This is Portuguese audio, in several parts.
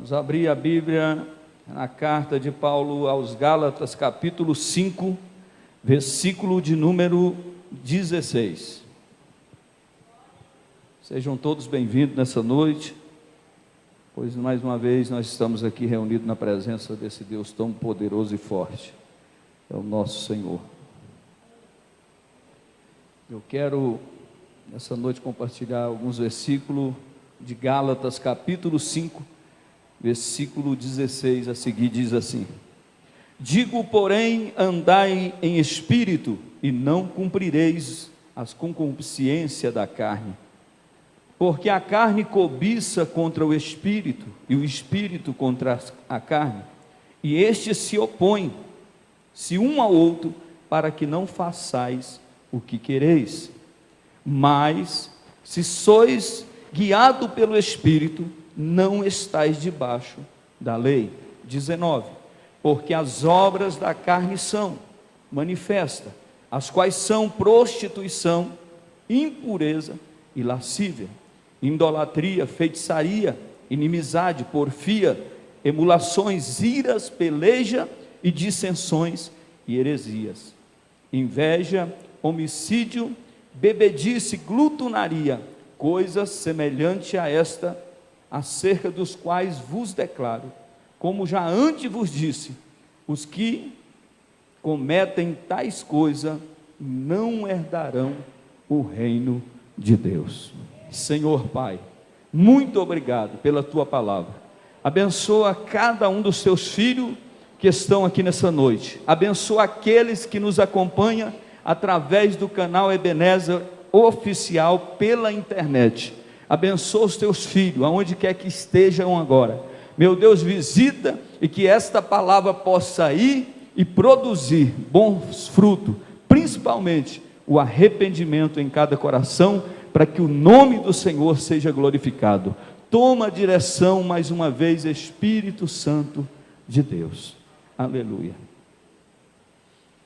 Vamos abrir a Bíblia na carta de Paulo aos Gálatas, capítulo 5, versículo de número 16. Sejam todos bem-vindos nessa noite, pois mais uma vez nós estamos aqui reunidos na presença desse Deus tão poderoso e forte, é o nosso Senhor. Eu quero nessa noite compartilhar alguns versículos de Gálatas, capítulo 5, versículo 16, a seguir diz assim: digo, porém, andai em espírito, e não cumprireis as concupiscências da carne, porque a carne cobiça contra o espírito, e o espírito contra a carne, e estes se opõem, se um ao outro, para que não façais o que quereis. Mas, se sois guiado pelo Espírito, não estais debaixo da lei. 19. Porque as obras da carne são manifestas, as quais são prostituição, impureza e lascívia, idolatria, feitiçaria, inimizade, porfia, emulações, iras, peleja e dissensões e heresias, inveja, homicídio, bebedice, glutonaria, coisas semelhantes a esta, acerca dos quais vos declaro, como já antes vos disse, os que cometem tais coisas não herdarão o reino de Deus. Senhor Pai, muito obrigado pela tua palavra. Abençoa cada um dos teus filhos que estão aqui nessa noite. Abençoa aqueles que nos acompanham através do canal Ebenezer oficial pela internet. Abençoa os teus filhos, aonde quer que estejam agora. Meu Deus, visita, e que esta palavra possa ir e produzir bons frutos, principalmente o arrependimento em cada coração, para que o nome do Senhor seja glorificado. Toma a direção mais uma vez, Espírito Santo de Deus. Aleluia.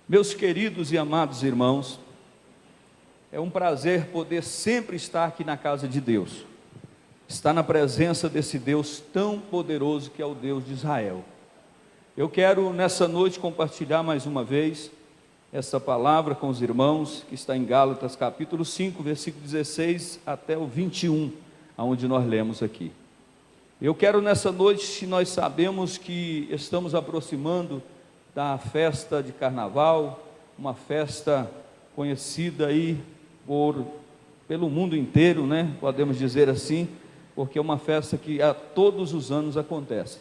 Meus queridos e amados irmãos, é um prazer poder sempre estar aqui na casa de Deus, estar na presença desse Deus tão poderoso que é o Deus de Israel. Eu quero nessa noite compartilhar mais uma vez essa palavra com os irmãos, que está em Gálatas capítulo 5, versículo 16 até o 21, aonde nós lemos aqui. Eu quero nessa noite, nós sabemos que estamos aproximando da festa de carnaval, uma festa conhecida aí pelo mundo inteiro, né? Podemos dizer assim, porque é uma festa que a todos os anos acontece.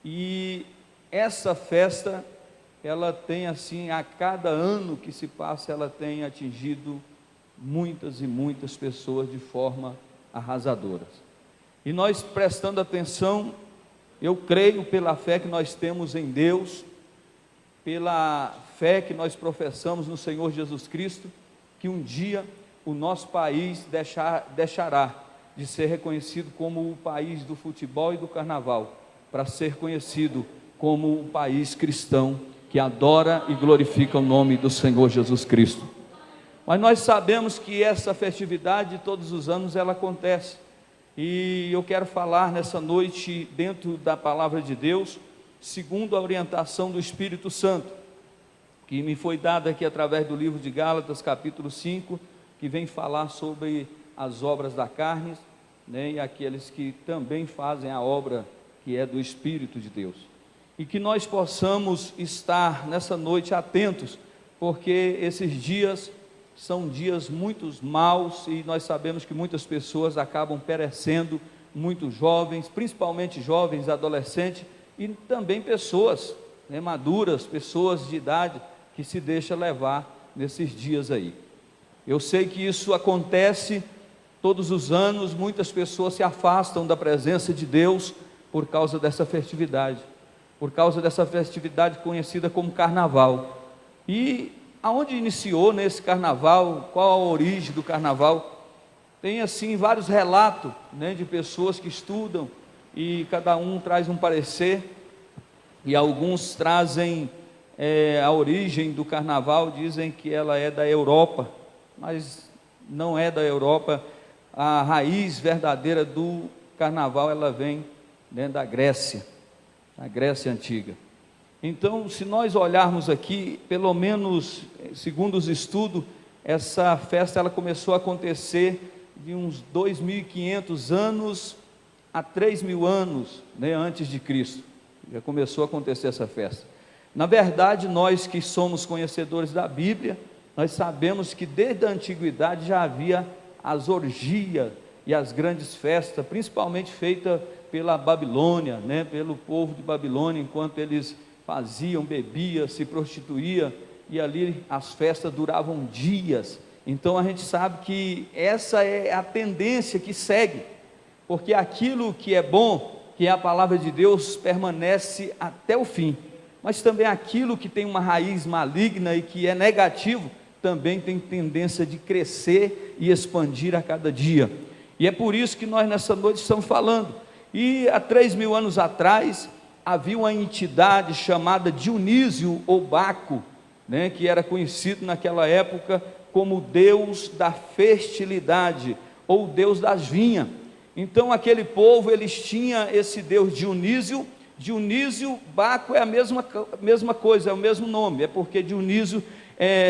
E essa festa, ela tem assim, a cada ano que se passa, ela tem atingido muitas e muitas pessoas de forma arrasadora. E nós prestando atenção, eu creio pela fé que nós temos em Deus, pela fé que nós professamos no Senhor Jesus Cristo, que um dia o nosso país deixará de ser reconhecido como o país do futebol e do carnaval, para ser conhecido como o país cristão, que adora e glorifica o nome do Senhor Jesus Cristo. Mas nós sabemos que essa festividade, todos os anos, ela acontece, e eu quero falar nessa noite, dentro da palavra de Deus, segundo a orientação do Espírito Santo, que me foi dada aqui através do livro de Gálatas, capítulo 5, que vem falar sobre as obras da carne, né, e aqueles que também fazem a obra que é do Espírito de Deus. E que nós possamos estar nessa noite atentos, porque esses dias são dias muito maus, e nós sabemos que muitas pessoas acabam perecendo, muitos jovens, principalmente jovens, adolescentes, e também pessoas, né, maduras, pessoas de idade, que se deixa levar nesses dias aí. Eu sei que isso acontece todos os anos, muitas pessoas se afastam da presença de Deus por causa dessa festividade, conhecida como carnaval. E aonde iniciou nesse carnaval, qual a origem do carnaval? Tem assim vários relatos, né, de pessoas que estudam, e cada um traz um parecer, e alguns trazem a origem do carnaval, dizem que ela é da Europa, mas não é da Europa. A raiz verdadeira do carnaval, ela vem né, da Grécia, a Grécia Antiga. Então, se nós olharmos aqui, pelo menos, segundo os estudos, essa festa ela começou a acontecer de uns 2.500 anos a 3.000 anos, né, antes de Cristo. Já começou a acontecer essa festa. Na verdade, nós que somos conhecedores da Bíblia, nós sabemos que desde a antiguidade já havia as orgias e as grandes festas, principalmente feitas pela Babilônia, né, pelo povo de Babilônia, enquanto eles faziam, bebiam, se prostituíam, e ali as festas duravam dias. Então a gente sabe que essa é a tendência que segue, porque aquilo que é bom, que é a palavra de Deus, permanece até o fim, mas também aquilo que tem uma raiz maligna e que é negativo, também tem tendência de crescer e expandir a cada dia. E é por isso que nós nessa noite estamos falando. E há 3.000 anos atrás, havia uma entidade chamada Dionísio ou Baco, né, que era conhecido naquela época como Deus da fertilidade, ou Deus das vinhas. Então aquele povo, eles tinham esse Deus Dionísio. Dionísio, Baco é a mesma coisa, é o mesmo nome, é porque Dionísio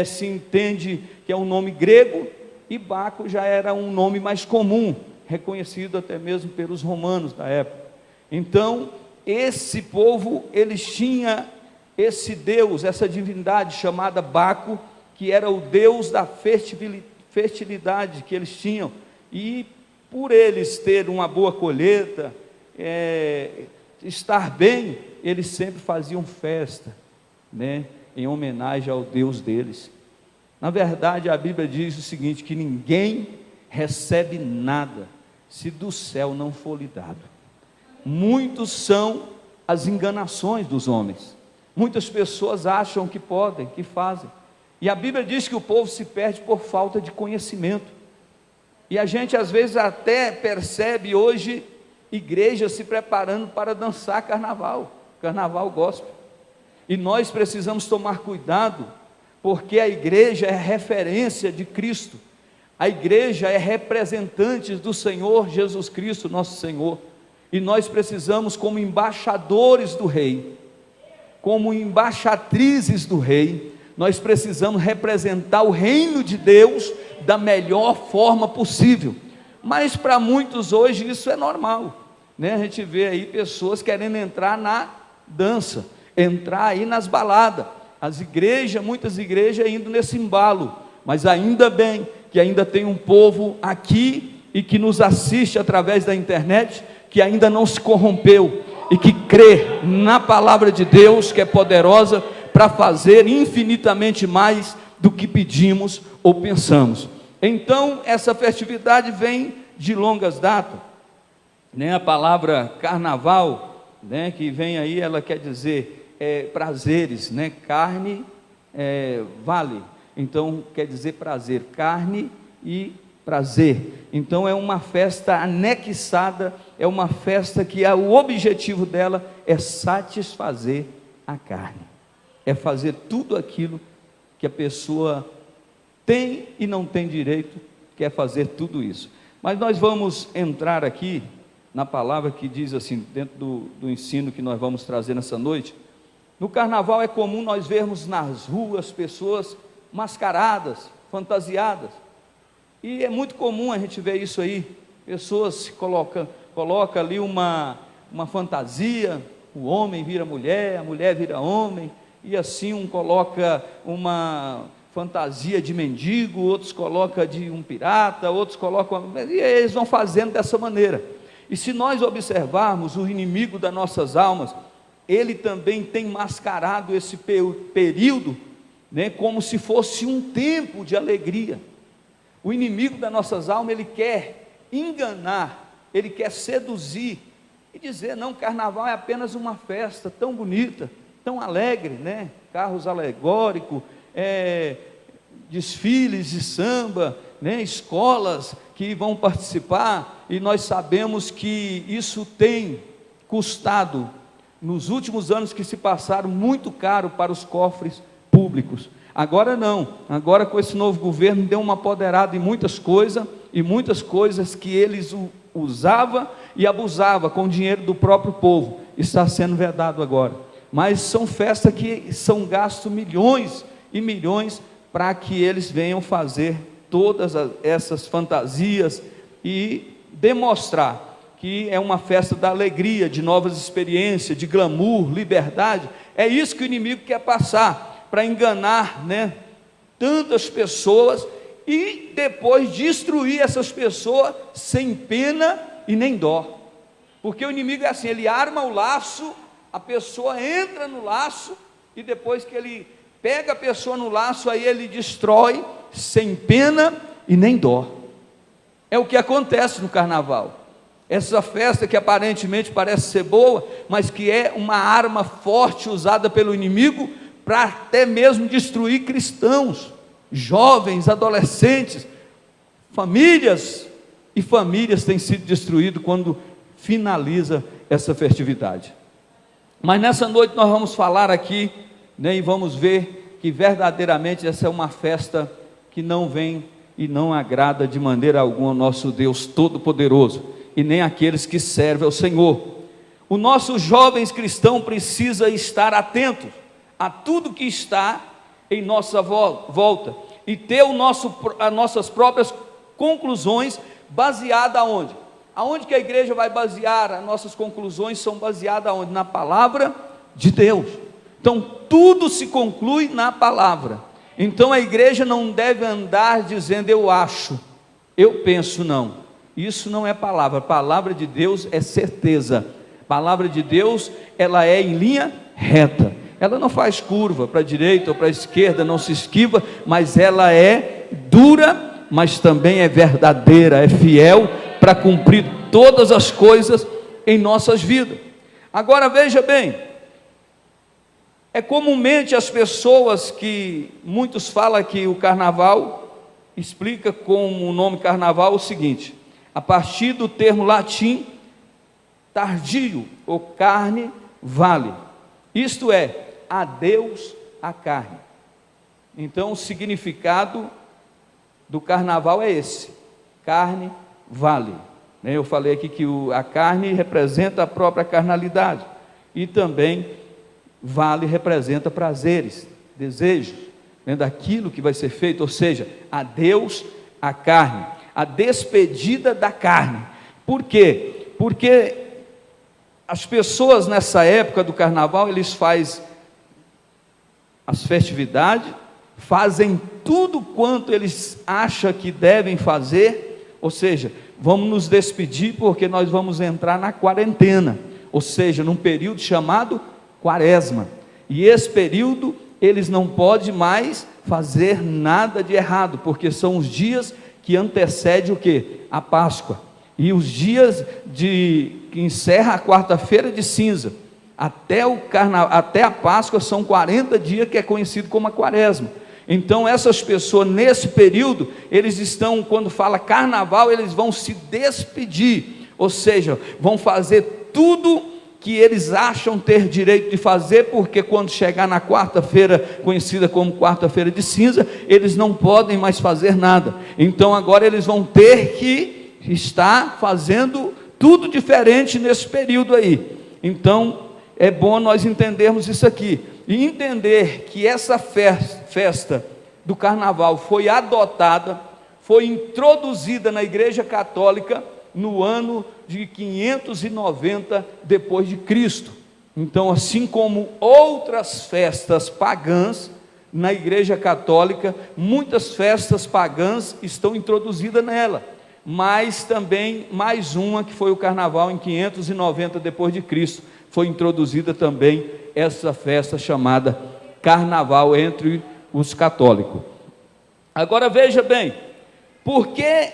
se entende que é um nome grego, e Baco já era um nome mais comum, reconhecido até mesmo pelos romanos da época. Então, esse povo, eles tinham esse Deus, essa divindade chamada Baco, que era o Deus da fertilidade que eles tinham, e por eles ter uma boa colheita, estar bem, eles sempre faziam festa, né, em homenagem ao Deus deles. Na verdade, a Bíblia diz o seguinte, que ninguém recebe nada, se do céu não for lhe dado. Muitos são as enganações dos homens, muitas pessoas acham que podem, que fazem, e a Bíblia diz que o povo se perde por falta de conhecimento, e a gente às vezes até percebe hoje, igrejas se preparando para dançar carnaval gospel, e nós precisamos tomar cuidado, porque a igreja é referência de Cristo, a igreja é representante do Senhor Jesus Cristo, nosso Senhor, e nós precisamos, como embaixadores do Rei, como embaixatrizes do Rei, nós precisamos representar o reino de Deus da melhor forma possível. Mas para muitos hoje isso é normal, né? A gente vê aí pessoas querendo entrar na dança, entrar aí nas baladas, as igrejas, muitas igrejas indo nesse embalo, mas ainda bem que ainda tem um povo aqui e que nos assiste através da internet, que ainda não se corrompeu e que crê na palavra de Deus, que é poderosa para fazer infinitamente mais do que pedimos ou pensamos. Então essa festividade vem de longas datas, né? A palavra carnaval, né, que vem aí, ela quer dizer prazeres, né? Carne vale, então quer dizer prazer, carne e prazer. Então é uma festa anexada, é uma festa que o objetivo dela é satisfazer a carne, é fazer tudo aquilo que a pessoa tem e não tem direito, quer fazer tudo isso. Mas nós vamos entrar aqui na palavra que diz assim, dentro do ensino que nós vamos trazer nessa noite. No carnaval é comum nós vermos nas ruas pessoas mascaradas, fantasiadas, e é muito comum a gente ver isso aí, pessoas colocam ali uma fantasia, o homem vira mulher, a mulher vira homem, e assim um coloca uma fantasia de mendigo, outros colocam de um pirata, outros colocam, e eles vão fazendo dessa maneira. E se nós observarmos o inimigo das nossas almas, ele também tem mascarado esse período, né, como se fosse um tempo de alegria. O inimigo das nossas almas, ele quer enganar, ele quer seduzir, e dizer, não, carnaval é apenas uma festa tão bonita, tão alegre, né? Carros alegóricos, desfiles de samba, né? Escolas que vão participar, e nós sabemos que isso tem custado, nos últimos anos que se passaram, muito caro para os cofres públicos. Agora não, agora com esse novo governo deu uma apoderada em muitas coisas, e muitas coisas que eles usava e abusava com o dinheiro do próprio povo, está sendo vedado agora. Mas são festas que são gastos milhões e milhões para que eles venham fazer todas essas fantasias e demonstrar que é uma festa da alegria, de novas experiências, de glamour, liberdade. É isso que o inimigo quer passar, para enganar, tantas pessoas e depois destruir essas pessoas sem pena e nem dó. Porque o inimigo é assim, ele arma o laço, a pessoa entra no laço e depois que ele pega a pessoa no laço, aí ele destrói sem pena e nem dó. É o que acontece no carnaval. Essa festa que aparentemente parece ser boa, mas que é uma arma forte usada pelo inimigo para até mesmo destruir cristãos, jovens, adolescentes, famílias e famílias têm sido destruídas quando finaliza essa festividade. Mas nessa noite nós vamos falar aqui, e vamos ver que verdadeiramente essa é uma festa que não vem e não agrada de maneira alguma ao nosso Deus Todo-Poderoso, e nem aqueles que servem ao Senhor. O nosso jovens cristão precisa estar atento a tudo que está em nossa volta, e ter as nossas próprias conclusões, baseadas aonde? Aonde que a igreja vai basear? As nossas conclusões são baseadas aonde? Na palavra de Deus. Então tudo se conclui na palavra. Então a igreja não deve andar dizendo eu acho, eu penso, não. Isso não é palavra. A palavra de Deus é certeza. A palavra de Deus, ela é em linha reta. Ela não faz curva para a direita ou para a esquerda, não se esquiva, mas ela é dura, mas também é verdadeira, é fiel para cumprir todas as coisas em nossas vidas. Agora veja bem, é comumente as pessoas que muitos falam que o carnaval explica com o nome carnaval o seguinte: a partir do termo latim tardio, ou carne vale, isto é, adeus à carne. Então o significado do carnaval é esse: carne vale. Eu falei aqui que a carne representa a própria carnalidade, e também vale representa prazeres, desejos, daquilo que vai ser feito, ou seja, adeus à carne, a despedida da carne. Por quê? Porque as pessoas nessa época do carnaval, eles fazem as festividades, fazem tudo quanto eles acham que devem fazer, ou seja, vamos nos despedir porque nós vamos entrar na quarentena, ou seja, num período chamado quaresma, e esse período eles não podem mais fazer nada de errado, porque são os dias que antecede o que? A Páscoa, e os dias que encerra a quarta-feira de cinza, até a Páscoa são 40 dias, que é conhecido como a quaresma. Então essas pessoas nesse período, eles estão, quando fala carnaval, eles vão se despedir, ou seja, vão fazer tudo que eles acham ter direito de fazer, porque quando chegar na quarta-feira, conhecida como quarta-feira de cinza, eles não podem mais fazer nada. Então agora eles vão ter que estar fazendo tudo diferente nesse período aí. Então é bom nós entendermos isso aqui, e entender que essa festa do carnaval foi adotada, foi introduzida na Igreja Católica no ano de 590 depois de Cristo. Então, assim como outras festas pagãs, na Igreja Católica, muitas festas pagãs estão introduzidas nela, mas também mais uma, que foi o carnaval em 590 depois de Cristo, foi introduzida também essa festa chamada carnaval entre os católicos. Agora veja bem, por que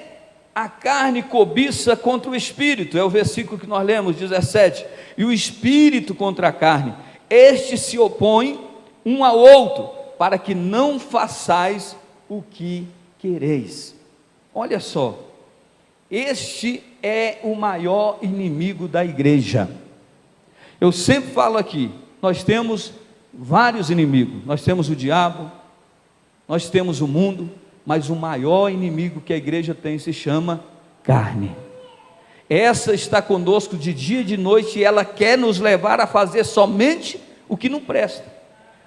a carne cobiça contra o espírito? É o versículo que nós lemos, 17, e o espírito contra a carne, estes se opõem um ao outro, para que não façais o que quereis. Olha só, este é o maior inimigo da igreja. Eu sempre falo aqui, nós temos vários inimigos, nós temos o diabo, nós temos o mundo, mas o maior inimigo que a igreja tem se chama carne. Essa está conosco de dia e de noite, e ela quer nos levar a fazer somente o que não presta.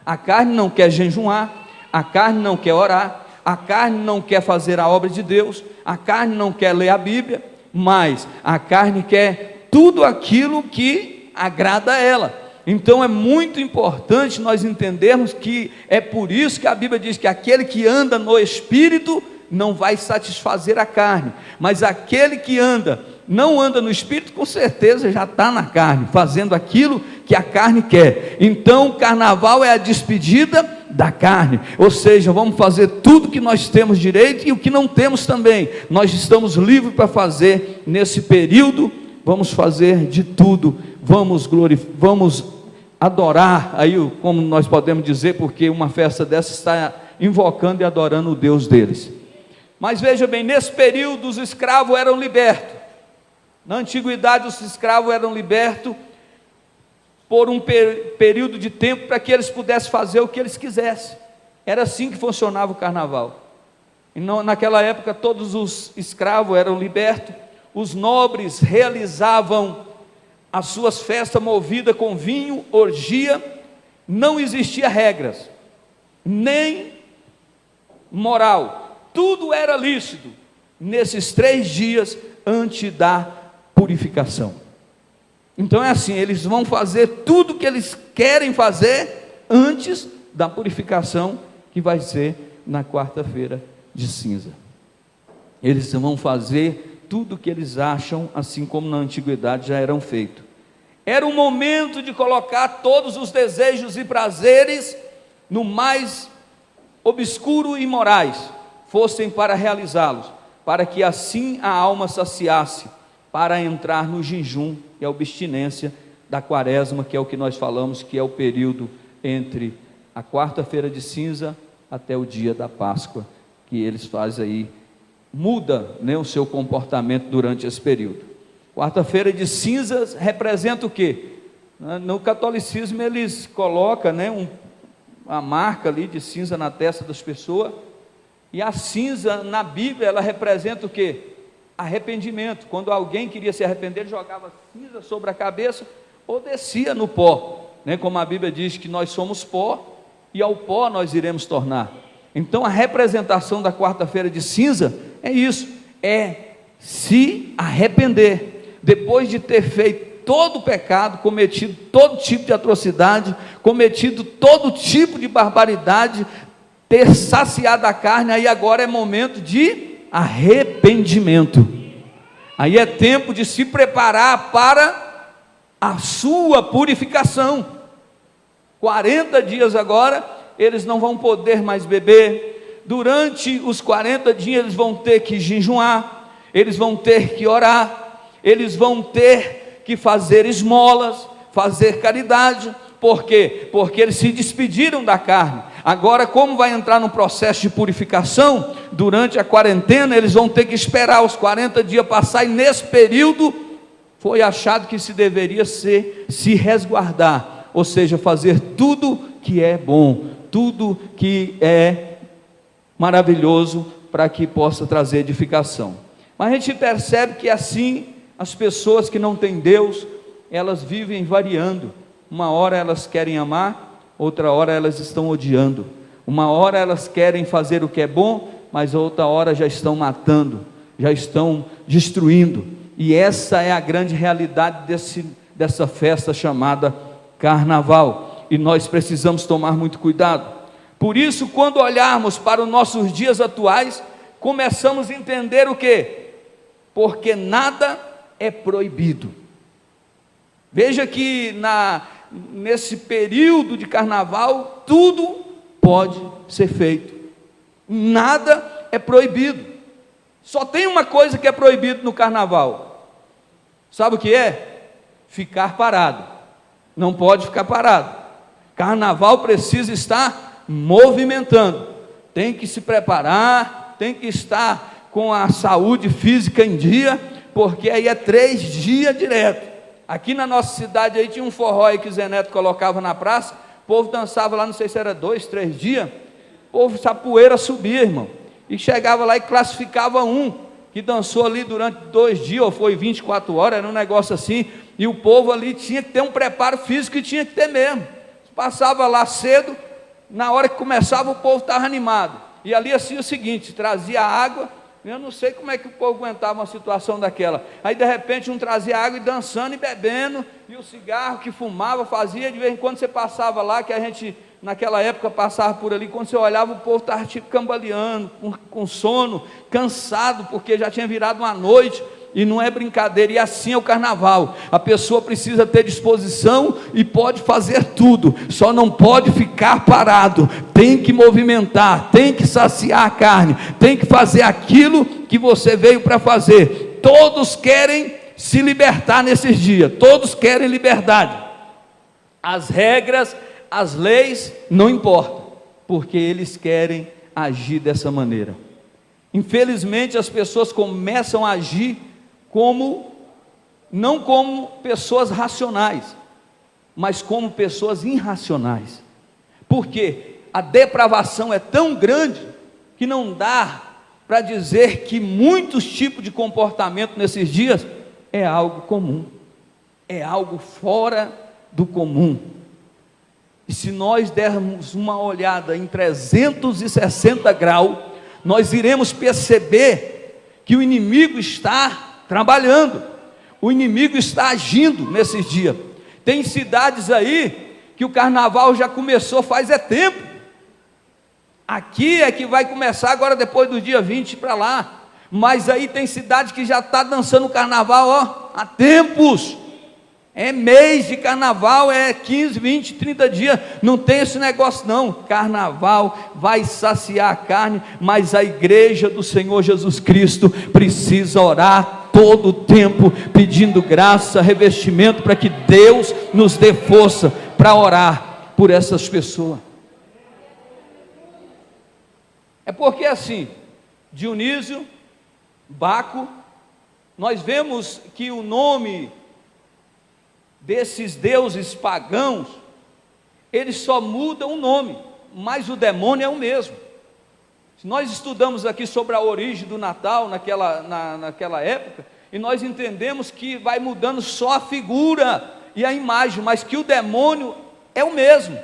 A carne não quer jejuar, a carne não quer orar, a carne não quer fazer a obra de Deus, a carne não quer ler a Bíblia, mas a carne quer tudo aquilo que agrada a ela. Então é muito importante nós entendermos que é por isso que a Bíblia diz que aquele que anda no Espírito não vai satisfazer a carne, mas aquele que não anda no Espírito, com certeza já está na carne, fazendo aquilo que a carne quer. Então o carnaval é a despedida da carne, ou seja, vamos fazer tudo que nós temos direito e o que não temos também, nós estamos livres para fazer nesse período. Vamos fazer de tudo, vamos adorar, aí como nós podemos dizer, porque uma festa dessa está invocando e adorando o Deus deles. Mas veja bem, nesse período os escravos eram libertos. Na antiguidade os escravos eram libertos por um período de tempo para que eles pudessem fazer o que eles quisessem. Era assim que funcionava o carnaval. E naquela época todos os escravos eram libertos, os nobres realizavam as suas festas movidas com vinho, orgia, não existia regras, nem moral, tudo era lícito, nesses 3 dias antes da purificação. Então é assim, eles vão fazer tudo o que eles querem fazer antes da purificação, que vai ser na quarta-feira de cinza. Eles vão fazer tudo o que eles acham, assim como na antiguidade já eram feito. Era um momento de colocar todos os desejos e prazeres no mais obscuro e imorais, fossem para realizá-los, para que assim a alma saciasse, para entrar no jejum e a abstinência da quaresma, que é o que nós falamos, que é o período entre a quarta-feira de cinza até o dia da Páscoa, que eles fazem aí, muda, né, o seu comportamento durante esse período. Quarta-feira de cinzas representa o quê? No catolicismo eles colocam, né, uma marca ali de cinza na testa das pessoas, e a cinza na Bíblia ela representa o quê? Arrependimento. Quando alguém queria se arrepender, ele jogava cinza sobre a cabeça ou descia no pó, né? Como a Bíblia diz que nós somos pó e ao pó nós iremos tornar. Então a representação da quarta-feira de cinza é isso, é se arrepender depois de ter feito todo o pecado, cometido todo tipo de atrocidade, cometido todo tipo de barbaridade, ter saciado a carne. Aí agora é momento de arrependimento, aí é tempo de se preparar para a sua purificação. 40 dias agora, eles não vão poder mais beber. Durante os 40 dias eles vão ter que jejuar, eles vão ter que orar, eles vão ter que fazer esmolas, fazer caridade. Por quê? Porque eles se despediram da carne. Agora, como vai entrar no processo de purificação, durante a quarentena, eles vão ter que esperar os 40 dias passar, e nesse período, foi achado que se deveria se resguardar, ou seja, fazer tudo que é bom, tudo que é maravilhoso, para que possa trazer edificação. Mas a gente percebe que assim, as pessoas que não têm Deus, elas vivem variando. Uma hora elas querem amar, outra hora elas estão odiando. Uma hora elas querem fazer o que é bom, mas outra hora já estão matando, já estão destruindo. E essa é a grande realidade dessa festa chamada carnaval, e nós precisamos tomar muito cuidado. Por isso, quando olharmos para os nossos dias atuais, começamos a entender o quê? Porque nada é proibido. Veja que nesse período de carnaval, tudo pode ser feito, nada é proibido. Só tem uma coisa que é proibido no carnaval, sabe o que é? Ficar parado. Não pode ficar parado. Carnaval precisa estar movimentando, tem que se preparar, tem que estar com a saúde física em dia, porque aí é 3 dias direto. Aqui na nossa cidade aí tinha um forró aí que Zé Neto colocava na praça, o povo dançava lá, não sei se era 2, 3 dias, o povo, essa poeira subia, irmão, e chegava lá e classificava um, que dançou ali durante 2 dias, ou foi 24 horas, era um negócio assim, e o povo ali tinha que ter um preparo físico, e tinha que ter mesmo. Passava lá cedo, na hora que começava o povo estava animado, e ali assim o seguinte, trazia água. Eu não sei como é que o povo aguentava uma situação daquela. Aí de repente um trazia água e dançando e bebendo, e o cigarro que fumava, fazia, de vez em quando você passava lá, que a gente naquela época passava por ali, quando você olhava o povo estava tipo cambaleando, com sono, cansado, porque já tinha virado uma noite. E não é brincadeira, e assim é o carnaval. A pessoa precisa ter disposição e pode fazer tudo, só não pode ficar parado, tem que movimentar, tem que saciar a carne, tem que fazer aquilo que você veio para fazer. Todos querem se libertar nesses dias, todos querem liberdade. As regras, as leis não importam, porque eles querem agir dessa maneira. Infelizmente as pessoas começam a agir não como pessoas racionais, mas como pessoas irracionais, porque a depravação é tão grande, que não dá para dizer que muitos tipos de comportamento nesses dias é algo comum, é algo fora do comum. E se nós dermos uma olhada em 360 graus, nós iremos perceber que o inimigo está trabalhando, o inimigo está agindo nesses dias. Tem cidades aí que o carnaval já começou faz tempo. Aqui é que vai começar agora depois do dia 20 para lá, mas aí tem cidade que já está dançando carnaval há tempos. É mês de carnaval, é 15, 20, 30 dias, não tem esse negócio não. Carnaval vai saciar a carne, mas a igreja do Senhor Jesus Cristo precisa orar todo o tempo, pedindo graça, revestimento, para que Deus nos dê força para orar por essas pessoas. É porque assim, Dionísio, Baco, nós vemos que o nome desses deuses pagãos, eles só mudam o nome, mas o demônio é o mesmo. Se nós estudamos aqui sobre a origem do Natal naquela época, e nós entendemos que vai mudando só a figura e a imagem, mas que o demônio é o mesmo.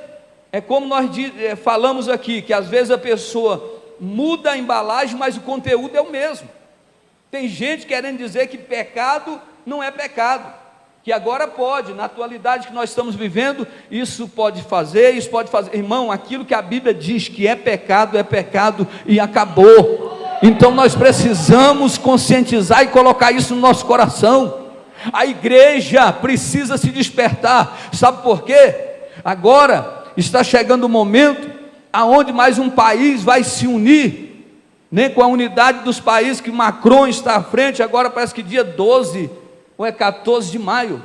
É como nós falamos aqui, que às vezes a pessoa muda a embalagem, mas o conteúdo é o mesmo. Tem gente querendo dizer que pecado não é pecado, que agora pode, na atualidade que nós estamos vivendo, isso pode fazer. Irmão, aquilo que a Bíblia diz que é pecado e acabou. Então nós precisamos conscientizar e colocar isso no nosso coração. A igreja precisa se despertar. Sabe por quê? Agora está chegando o momento aonde mais um país vai se unir, né, com a unidade dos países que Macron está à frente. Agora parece que dia 12 ou é 14 de maio,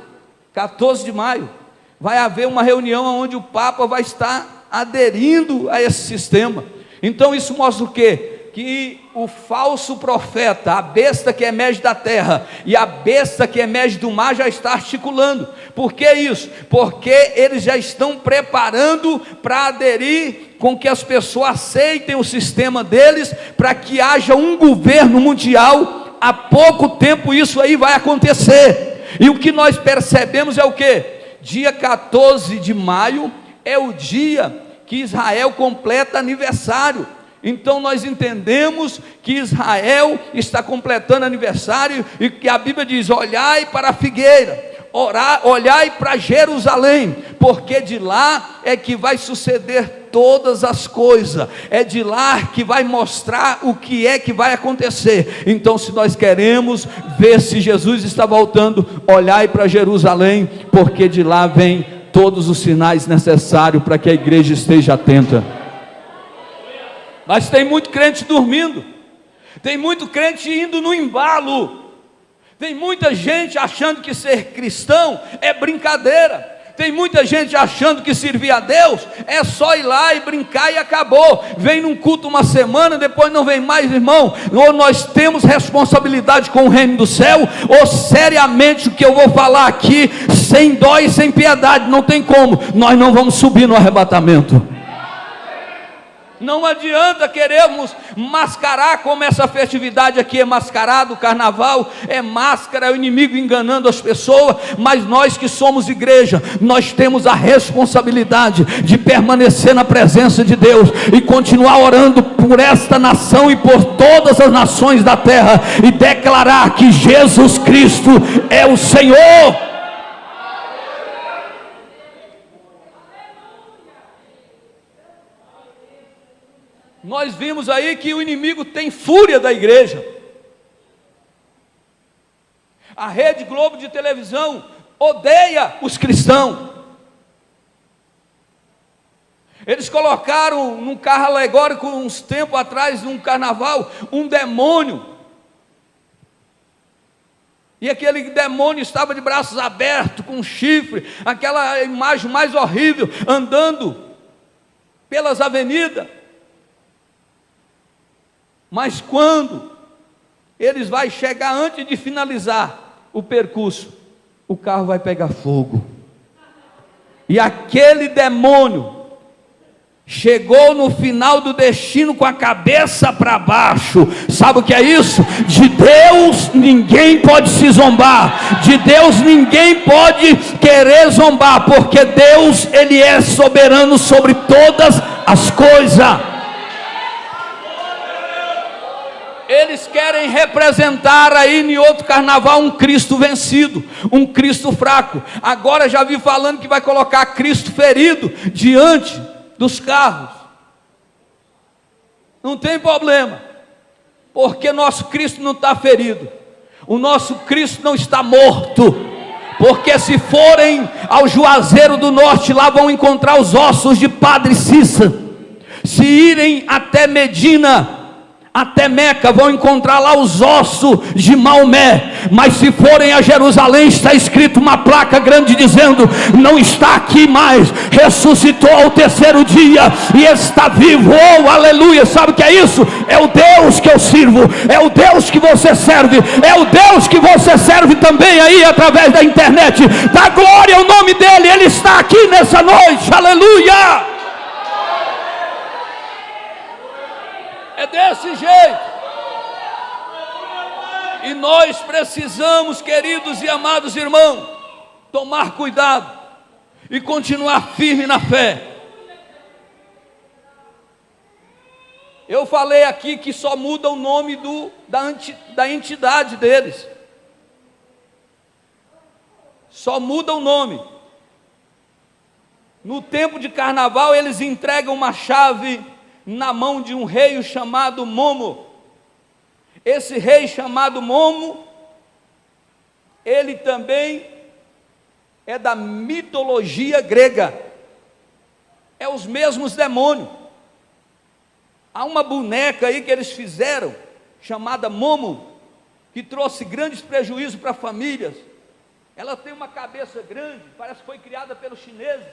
vai haver uma reunião onde o Papa vai estar aderindo a esse sistema. Então isso mostra o quê? Que o falso profeta, a besta que emerge da terra e a besta que emerge do mar já está articulando. Por que isso? Porque eles já estão preparando para aderir, com que as pessoas aceitem o sistema deles, para que haja um governo mundial. Há pouco tempo isso aí vai acontecer, e o que nós percebemos é o que? Dia 14 de maio é o dia que Israel completa aniversário. Então nós entendemos que Israel está completando aniversário, e que a Bíblia diz: olhai para a figueira, olhai para Jerusalém, porque de lá é que vai suceder todas as coisas, é de lá que vai mostrar o que é que vai acontecer. Então, se nós queremos ver se Jesus está voltando, olhai para Jerusalém, porque de lá vem todos os sinais necessários para que a igreja esteja atenta. Mas tem muito crente dormindo, tem muito crente indo no embalo, tem muita gente achando que ser cristão é brincadeira, tem muita gente achando que servir a Deus é só ir lá e brincar e acabou. Vem num culto uma semana, depois não vem mais. Irmão, ou nós temos responsabilidade com o reino do céu, ou seriamente o que eu vou falar aqui, sem dó e sem piedade, não tem como, nós não vamos subir no arrebatamento. Não adianta querermos mascarar como essa festividade aqui é mascarado, o carnaval é máscara, é o inimigo enganando as pessoas, mas nós que somos igreja, nós temos a responsabilidade de permanecer na presença de Deus e continuar orando por esta nação e por todas as nações da terra e declarar que Jesus Cristo é o Senhor. Nós vimos aí que o inimigo tem fúria da igreja. A Rede Globo de televisão odeia os cristãos. Eles colocaram num carro alegórico uns tempos atrás, num carnaval, um demônio. E aquele demônio estava de braços abertos, com um chifre, aquela imagem mais horrível, andando pelas avenidas. Mas quando eles vão chegar antes de finalizar o percurso, o carro vai pegar fogo. E aquele demônio chegou no final do destino com a cabeça para baixo. Sabe o que é isso? De Deus ninguém pode se zombar. De Deus ninguém pode querer zombar, porque Deus, Ele é soberano sobre todas as coisas. Eles querem representar aí em outro carnaval um Cristo vencido, um Cristo fraco. Agora já vi falando que vai colocar Cristo ferido diante dos carros. Não tem problema, porque nosso Cristo não está ferido, o nosso Cristo não está morto. Porque se forem ao Juazeiro do Norte, lá vão encontrar os ossos de Padre Cícero. Se irem até Medina, até Meca, vão encontrar lá os ossos de Maomé. Mas se forem a Jerusalém, está escrito uma placa grande dizendo: não está aqui mais, ressuscitou ao terceiro dia e está vivo. Oh, aleluia! Sabe o que é isso? É o Deus que eu sirvo, é o Deus que você serve, é o Deus que você serve também aí através da internet. Dá glória ao nome dele, ele está aqui nessa noite, aleluia! É desse jeito. E nós precisamos, queridos e amados irmãos, tomar cuidado e continuar firme na fé. Eu falei aqui que só muda o nome da entidade deles. Só muda o nome. No tempo de carnaval eles entregam uma chave na mão de um rei chamado Momo. Esse rei chamado Momo, ele também é da mitologia grega, é os mesmos demônios. Há uma boneca aí que eles fizeram, chamada Momo, que trouxe grandes prejuízos para famílias. Ela tem uma cabeça grande, parece que foi criada pelos chineses,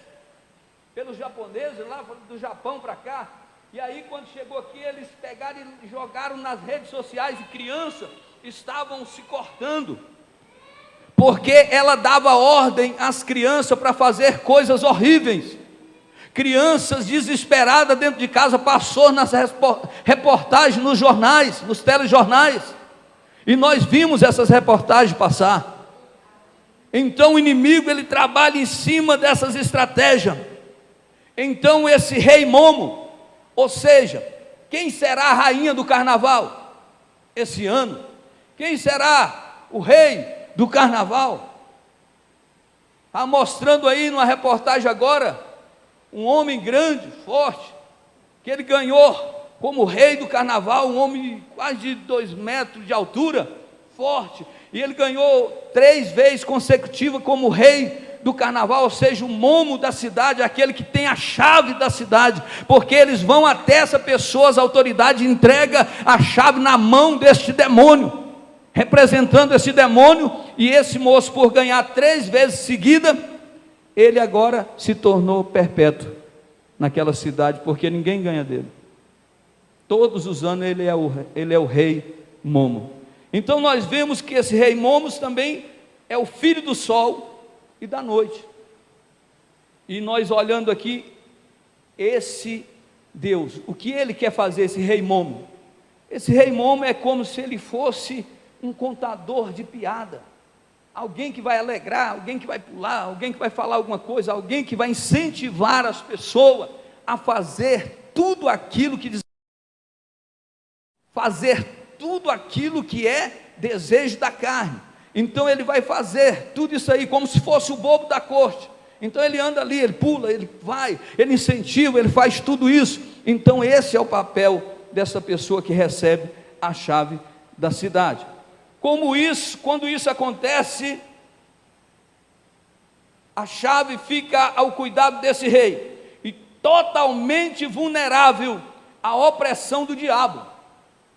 pelos japoneses, lá do Japão para cá. E aí quando chegou aqui, eles pegaram e jogaram nas redes sociais, e crianças estavam se cortando, porque ela dava ordem às crianças para fazer coisas horríveis. Crianças desesperadas dentro de casa, passou nas reportagens nos jornais, nos telejornais, e nós vimos essas reportagens passar. Então o inimigo, ele trabalha em cima dessas estratégias. Então esse rei Momo, ou seja, quem será a rainha do carnaval esse ano? Quem será o rei do carnaval? Está mostrando aí numa reportagem agora, um homem grande, forte, que ele ganhou como rei do carnaval, um homem quase de 2 metros de altura, forte, e ele ganhou 3 vezes consecutivas como rei do carnaval, ou seja, o Momo da cidade, aquele que tem a chave da cidade, porque eles vão até essa pessoa, as autoridades entregam a chave na mão deste demônio, representando esse demônio. E esse moço, por ganhar 3 vezes seguida, ele agora se tornou perpétuo naquela cidade, porque ninguém ganha dele. Todos os anos ele é o rei Momo. Então nós vemos que esse rei Momos também é o filho do sol e da noite. E nós olhando aqui, esse Deus, o que ele quer fazer, esse rei Momo? Esse rei Momo é como se ele fosse um contador de piada, alguém que vai alegrar, alguém que vai pular, alguém que vai falar alguma coisa, alguém que vai incentivar as pessoas a fazer tudo aquilo que é desejo da carne. Então ele vai fazer tudo isso aí como se fosse o bobo da corte. Então ele anda ali, ele pula, ele vai, ele incentiva, ele faz tudo isso. Então esse é o papel dessa pessoa que recebe a chave da cidade. Quando isso acontece, a chave fica ao cuidado desse rei, e totalmente vulnerável à opressão do diabo.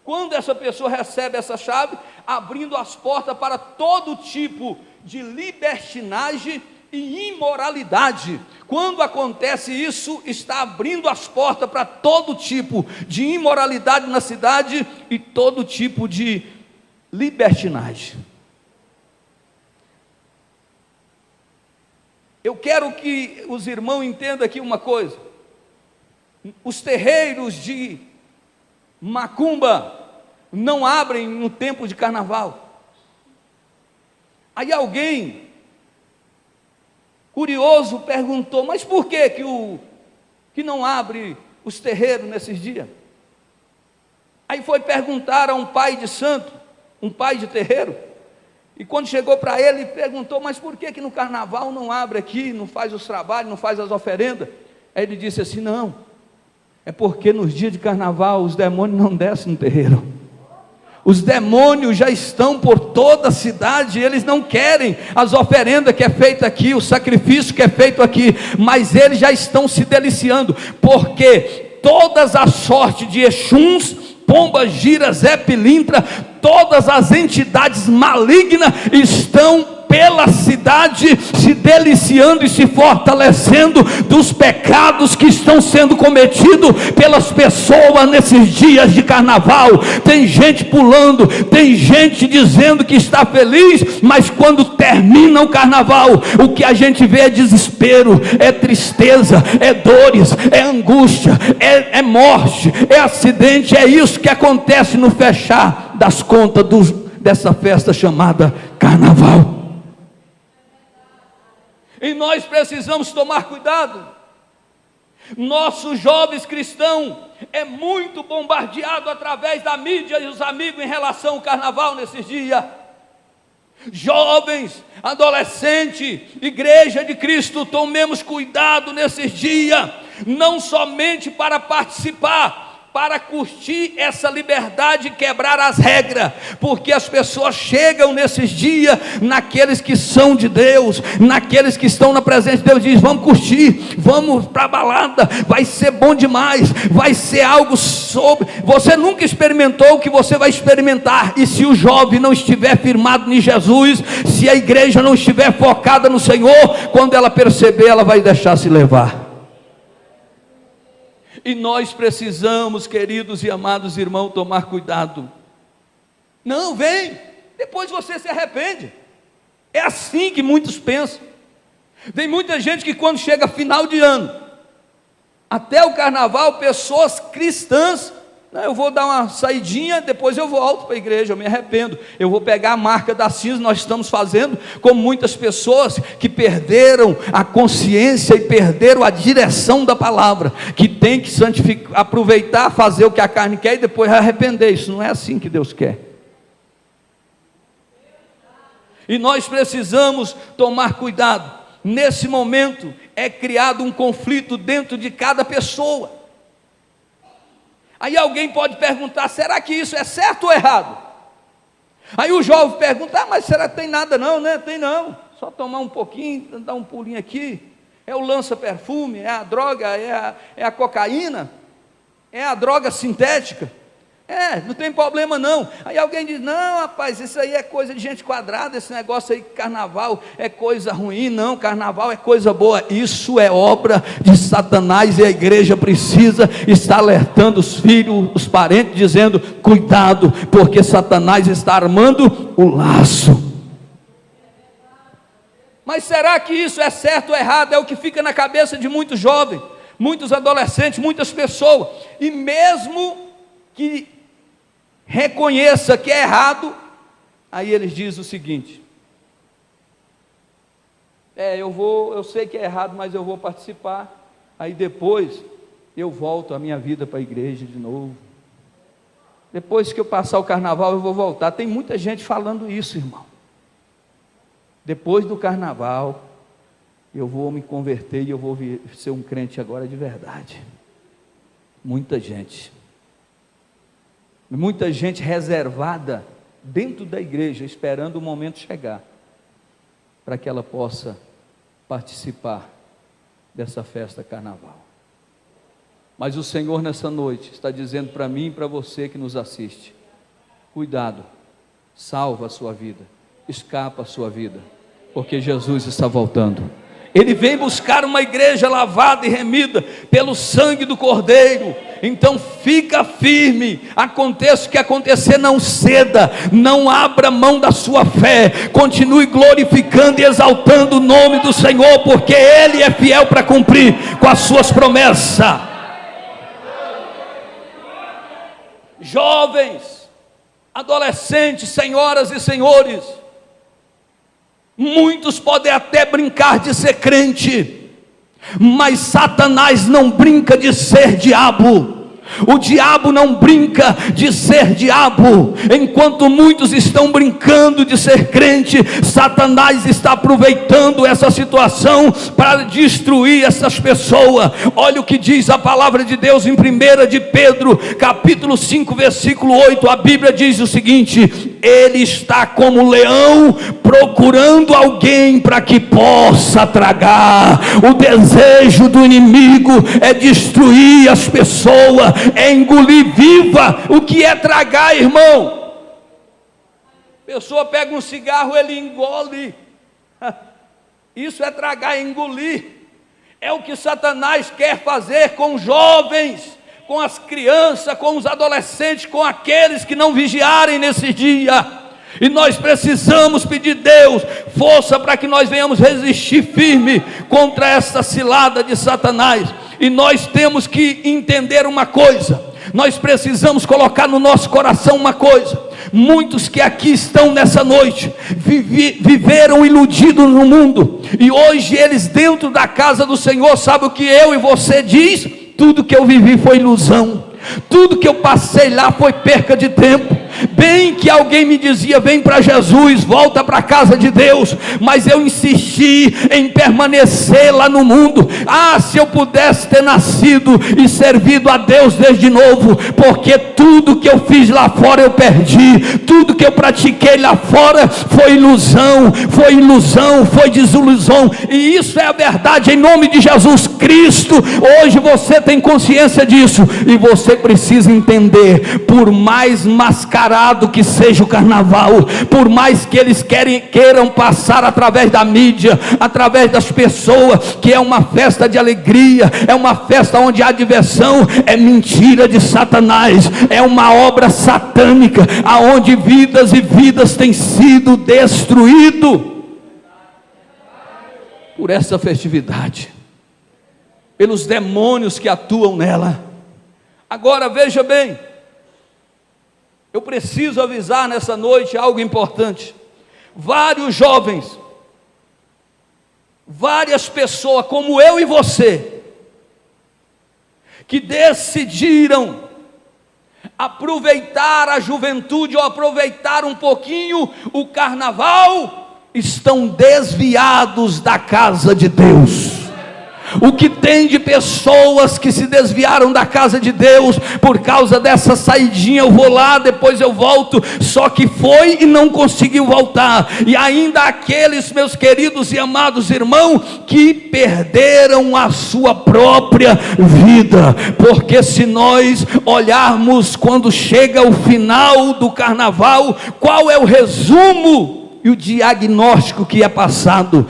Quando essa pessoa recebe essa chave, abrindo as portas para todo tipo de libertinagem e imoralidade. Quando acontece isso, está abrindo as portas para todo tipo de imoralidade na cidade e todo tipo de libertinagem. Eu quero que os irmãos entendam aqui uma coisa: os terreiros de macumba não abrem no tempo de carnaval. Aí alguém curioso perguntou: mas por que que não abre os terreiros nesses dias? Aí foi perguntar a um pai de santo, um pai de terreiro, e quando chegou para ele, perguntou: mas por que no carnaval não abre aqui, não faz os trabalhos, não faz as oferendas? Aí ele disse assim: não, é porque nos dias de carnaval os demônios não descem no terreiro. Os demônios já estão por toda a cidade, eles não querem as oferendas que é feita aqui, o sacrifício que é feito aqui, mas eles já estão se deliciando, porque todas as sortes de Exuns, pomba, gira, Zé Pilintra, todas as entidades malignas estão pela cidade se deliciando e se fortalecendo dos pecados que estão sendo cometidos pelas pessoas nesses dias de carnaval. Tem gente pulando, tem gente dizendo que está feliz, mas quando termina o carnaval, o que a gente vê é desespero, é tristeza, é dores, é angústia, é morte, é acidente. É isso que acontece no fechar das contas dessa festa chamada carnaval. E nós precisamos tomar cuidado. Nossos jovens cristãos é muito bombardeado através da mídia e os amigos em relação ao carnaval nesses dias. Jovens, adolescentes, igreja de Cristo, tomemos cuidado nesses dias, não somente para participar, para curtir essa liberdade e quebrar as regras, porque as pessoas chegam nesses dias, naqueles que são de Deus, naqueles que estão na presença de Deus, diz: vamos curtir, vamos para a balada, vai ser bom demais, vai ser algo você nunca experimentou o que você vai experimentar. E se o jovem não estiver firmado em Jesus, se a igreja não estiver focada no Senhor, quando ela perceber, ela vai deixar se levar. E nós precisamos, queridos e amados irmãos, tomar cuidado. Não, vem, depois você se arrepende. É assim que muitos pensam. Tem muita gente que quando chega final de ano, até o carnaval, pessoas cristãs: não, eu vou dar uma saidinha, depois eu volto para a igreja, eu me arrependo, eu vou pegar a marca da cinza. Nós estamos fazendo como muitas pessoas que perderam a consciência e perderam a direção da palavra, que tem que santificar, aproveitar, fazer o que a carne quer e depois arrepender. Isso não é assim que Deus quer. E nós precisamos tomar cuidado. Nesse momento é criado um conflito dentro de cada pessoa. Aí alguém pode perguntar: será que isso é certo ou errado? Aí o jovem pergunta: mas será que tem nada não, né? Tem não, só tomar um pouquinho, dar um pulinho aqui. É o lança-perfume, é a droga, é a cocaína, é a droga sintética. Não tem problema não. Aí alguém diz: não, rapaz, isso aí é coisa de gente quadrada, esse negócio aí, carnaval é coisa ruim. Não, carnaval é coisa boa. Isso é obra de Satanás, e a igreja precisa estar alertando os filhos, os parentes, dizendo: cuidado, porque Satanás está armando o laço. Mas será que isso é certo ou errado? É o que fica na cabeça de muitos jovens. muitos adolescentes, muitas pessoas, e mesmo que reconheça que é errado, aí eles dizem o seguinte: eu sei que é errado, mas eu vou participar, aí depois eu volto a minha vida para a igreja de novo, depois que eu passar o carnaval eu vou voltar. Tem muita gente falando isso, irmão. Depois do carnaval eu vou me converter e eu vou ser um crente agora de verdade. Muita gente reservada dentro da igreja, esperando o momento chegar, para que ela possa participar dessa festa carnaval. Mas o Senhor nessa noite está dizendo para mim e para você que nos assiste: cuidado, salva a sua vida, escapa a sua vida, porque Jesus está voltando. Ele vem buscar uma igreja lavada e remida pelo sangue do Cordeiro. Então fica firme, aconteça o que acontecer, não ceda, não abra mão da sua fé, continue glorificando e exaltando o nome do Senhor, porque Ele é fiel para cumprir com as suas promessas. Jovens, adolescentes, senhoras e senhores, muitos podem até brincar de ser crente, mas Satanás não brinca de ser diabo. O diabo não brinca de ser diabo. Enquanto muitos estão brincando de ser crente, Satanás está aproveitando essa situação para destruir essas pessoas. Olha o que diz a palavra de Deus em 1 de Pedro, capítulo 5, versículo 8. A Bíblia diz o seguinte: ele está como leão procurando alguém para que possa tragar. O desejo do inimigo é destruir as pessoas, é engolir viva. O que é tragar, irmão? A pessoa pega um cigarro, ele engole. Isso é tragar, é engolir. É o que Satanás quer fazer com os jovens, com as crianças, com os adolescentes, com aqueles que não vigiarem nesse dia. E nós precisamos pedir a Deus força para que nós venhamos resistir firme contra essa cilada de Satanás. E nós temos que entender uma coisa, nós precisamos colocar no nosso coração uma coisa: muitos que aqui estão nessa noite viveram iludidos no mundo, e hoje eles dentro da casa do Senhor, sabe o que eu e você diz? Tudo que eu vivi foi ilusão, tudo que eu passei lá foi perca de tempo. Bem que alguém me dizia: vem para Jesus, volta para a casa de Deus, mas eu insisti em permanecer lá no mundo. Se eu pudesse ter nascido e servido a Deus desde novo, porque tudo que eu fiz lá fora eu perdi, tudo que eu pratiquei lá fora foi ilusão, foi desilusão, e isso é a verdade em nome de Jesus Cristo. Hoje você tem consciência disso, e você precisa entender: por mais mascarado que seja o carnaval, por mais que eles queiram passar através da mídia, através das pessoas, que é uma festa de alegria, é uma festa onde há diversão, é mentira de Satanás, é uma obra satânica, aonde vidas e vidas têm sido destruídas por essa festividade, pelos demônios que atuam nela. Agora veja bem, eu preciso avisar nessa noite algo importante. Vários jovens, várias pessoas como eu e você, que decidiram aproveitar a juventude, ou aproveitar um pouquinho o carnaval, estão desviados da casa de Deus. O que tem de pessoas que se desviaram da casa de Deus por causa dessa saidinha, eu vou lá, depois eu volto, só que foi e não conseguiu voltar. E ainda aqueles, meus queridos e amados irmãos, que perderam a sua própria vida, porque se nós olharmos quando chega o final do carnaval, qual é o resumo e o diagnóstico que é passado?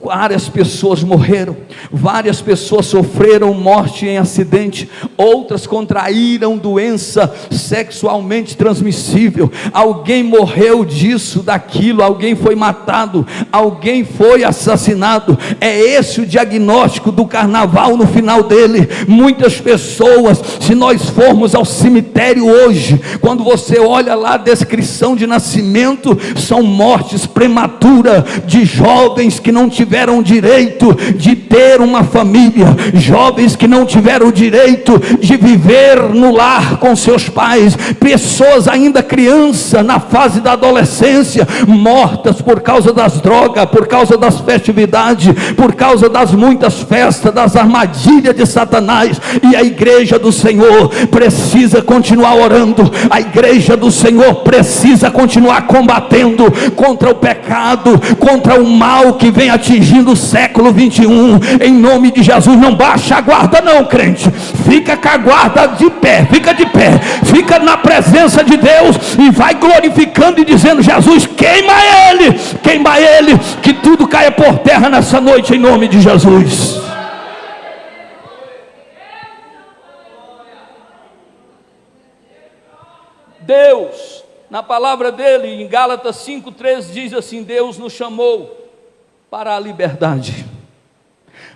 Várias pessoas morreram, várias pessoas sofreram morte em acidente, outras contraíram doença sexualmente transmissível, alguém morreu disso, daquilo, alguém foi matado, alguém foi assassinado. É esse o diagnóstico do carnaval no final dele. Muitas pessoas, se nós formos ao cemitério hoje, quando você olha lá a descrição de nascimento, são mortes prematuras de jovens que não tiveram direito de ter uma família, jovens que não tiveram direito de viver no lar com seus pais, pessoas ainda crianças na fase da adolescência, mortas por causa das drogas, por causa das festividades, por causa das muitas festas, das armadilhas de Satanás. E a igreja do Senhor precisa continuar orando, a igreja do Senhor precisa continuar combatendo contra o pecado, contra o mal que vem atingindo o século 21, em nome de Jesus. Não baixa a guarda não, crente, fica com a guarda de pé, fica de pé, fica na presença de Deus e vai glorificando e dizendo: Jesus, queima ele, que tudo caia por terra nessa noite, em nome de Jesus. Deus, na palavra dele, em Gálatas 5,13, diz assim: Deus nos chamou para a liberdade,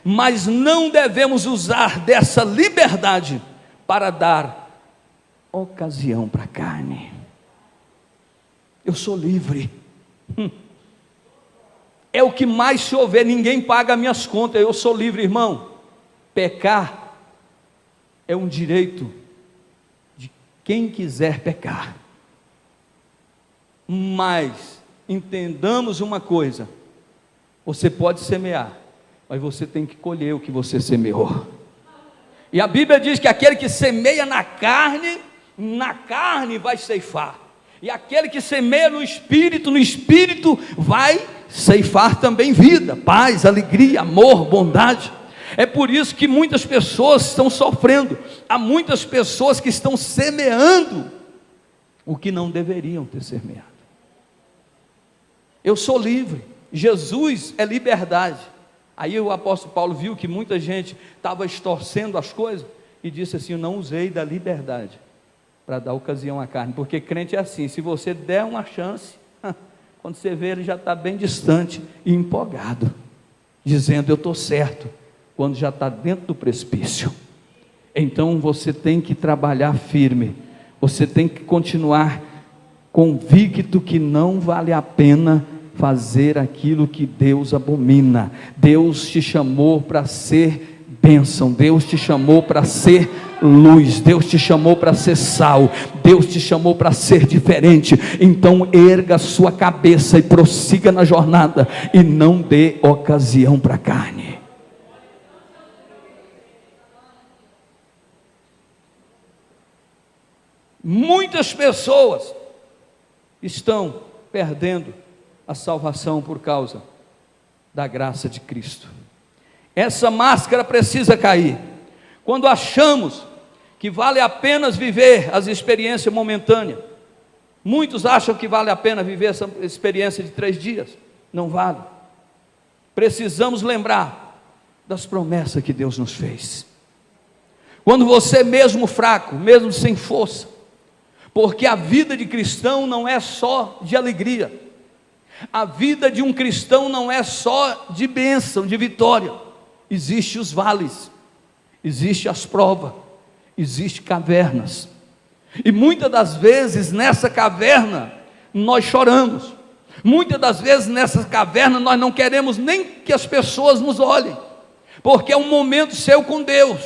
mas não devemos usar dessa liberdade para dar ocasião para a carne. Eu sou livre, é o que mais se houver, ninguém paga minhas contas, eu sou livre, irmão. Pecar é um direito de quem quiser pecar, mas entendamos uma coisa: você pode semear, mas você tem que colher o que você semeou. E a Bíblia diz que aquele que semeia na carne vai ceifar, e aquele que semeia no Espírito vai ceifar também vida, paz, alegria, amor, bondade. É por isso que muitas pessoas estão sofrendo. Há muitas pessoas que estão semeando o que não deveriam ter semeado. Eu sou livre, Jesus é liberdade. Aí o apóstolo Paulo viu que muita gente estava extorcendo as coisas e disse assim: eu não usei da liberdade para dar ocasião à carne, porque crente é assim, se você der uma chance, quando você vê, ele já está bem distante e empolgado, dizendo: eu estou certo, quando já está dentro do precipício. Então você tem que trabalhar firme, você tem que continuar convicto que não vale a pena fazer aquilo que Deus abomina. Deus te chamou para ser bênção, Deus te chamou para ser luz, Deus te chamou para ser sal, Deus te chamou para ser diferente. Então erga a sua cabeça e prossiga na jornada, e não dê ocasião para a carne. Muitas pessoas estão perdendo a salvação por causa da graça de Cristo. Essa máscara precisa cair. Quando achamos que vale a pena viver as experiências momentâneas, muitos acham que vale a pena viver essa experiência de 3 dias, não vale. Precisamos lembrar das promessas que Deus nos fez. Quando você, mesmo fraco, mesmo sem força, porque a vida de cristão não é só de alegria, a vida de um cristão não é só de bênção, de vitória. Existem os vales, existem as provas, existem cavernas, e muitas das vezes nessa caverna nós choramos, muitas das vezes nessa caverna nós não queremos nem que as pessoas nos olhem, porque é um momento seu com Deus.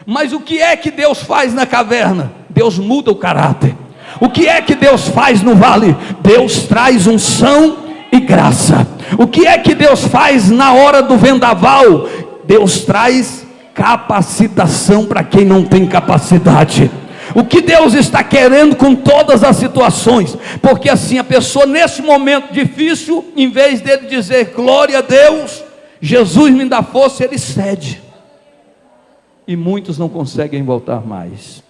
Mas o que é que Deus faz na caverna? Deus muda o caráter. O que é que Deus faz no vale? Deus traz unção e graça. O que é que Deus faz na hora do vendaval? Deus traz capacitação para quem não tem capacidade. O que Deus está querendo com todas as situações? Porque assim a pessoa nesse momento difícil, em vez dele dizer glória a Deus, Jesus me dá força, ele cede, e muitos não conseguem voltar mais.